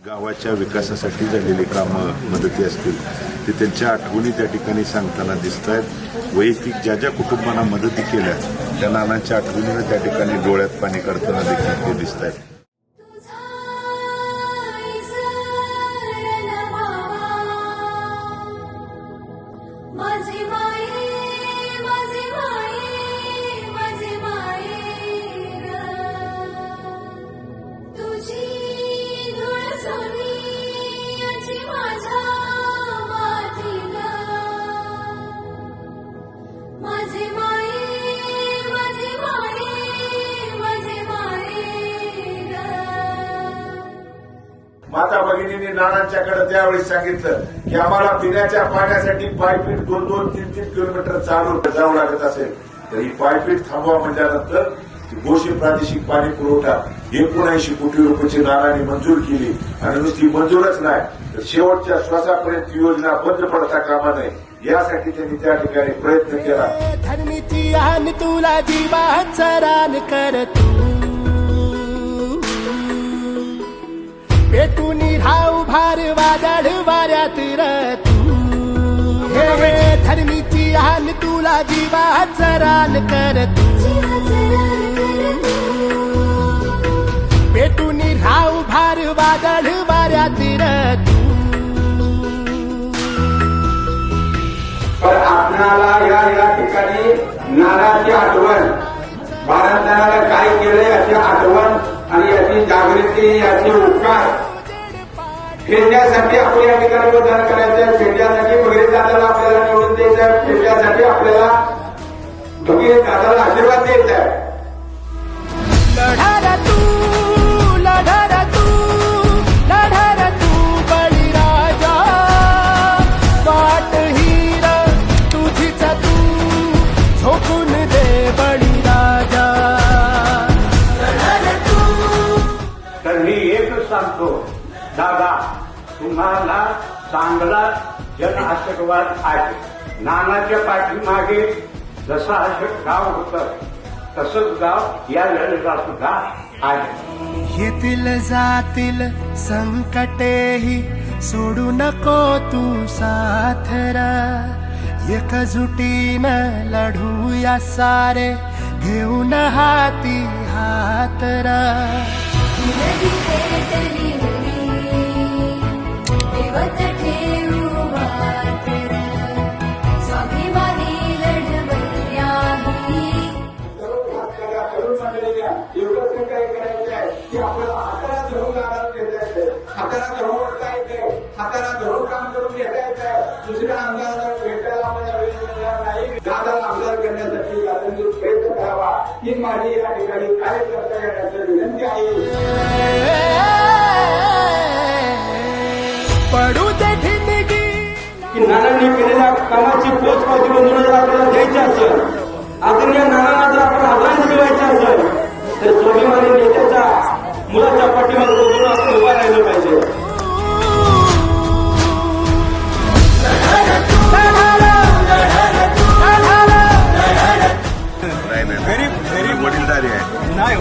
गावाच्या विकासासाठी झालेली कामं मदती असतील ते त्यांच्या आठवणी त्या ठिकाणी सांगताना दिसत आहेत. वैयक्तिक ज्या ज्या कुटुंबांना मदती केल्या त्या नानांच्या आठवणीनं त्या ठिकाणी डोळ्यात पाणी काढताना देखील ते दिसत आहेत. माता भगिनींनी नानांच्याकडे त्यावेळी सांगितलं की आम्हाला पिण्याच्या पाण्यासाठी पायपीट 2-3 किलोमीटर चालून जावं लागत असेल तर ही पायपीट थांबवा म्हटल्यानंतर गोशी प्रादेशिक पाणी पुरवठा 79 कोटी रुपयाची नानांनी मंजूर केली आणि नुसती मंजूरच नाही तर शेवटच्या श्वासापर्यंत योजना बंद पडता कामा नये यासाठी त्यांनी त्या ठिकाणी प्रयत्न केला. धरणीची आन तुला जीवात सरान करतो पेटून राहू भार वादळ वाऱ्यात तू हे धरणीची आन तुला जीवात सरान करतो पेटून राहू भार वादळ वाऱ्यात तू. पण आपणाला या ठिकाणी नानाची आठवण भारताला काय केलंय याची आठवण आणि याची जागृती याचे उपकार फेडण्यासाठी आपण या ठिकाणी मतदान करायचं. फेडण्यासाठी भगीरथ दादाला आपल्याला निवडून द्यायचं. फेडण्यासाठी आपल्याला भगीरथ दादाला आशीर्वाद द्यायचा आहे. लढा तू बळीराजा वाट हीर तुझीच तू झोकून दे बळीराजा. तर मी एकच सांगतो दादा तुम्हाला चांगला जन आशीर्वाद आहे. नानाच्या पाठीमागे जसं असं गाव होतं तसंच गाव या लढीला सुद्धा आहे. येतील जातील संकटेही सोडू नको तू साथरा एकजुटीनं लढूया सारे घेऊन हाती हातरा. एवढंच काय करायचं आहे की आपल्याला हाताला धरून आराम घेता येते. हाताला धरून ओढता येते. हाताला धरून काम करून घेता येतं. दुसऱ्या आमदाराला भेटायला आपल्याला वेळ मिळणार नाही. दादाला आमदार करण्यासाठी आपण प्रयत्न करावा ही माझी या ठिकाणी कार्यकर्ता येण्याची विनंती आहे. पडू दे ठिणगी की नानांनी केलेल्या कामाची पोचपावती म्हणून जर आपल्याला द्यायची असेल आदरणीय नानांना जर आपण आदरांजली मिळवायची असेल तर स्वाभिमानी नेत्याच्या मुलाच्या पाठीमागे बघून आपण उभा राहिलं पाहिजे. नाही वडीलधारी आहे. नाही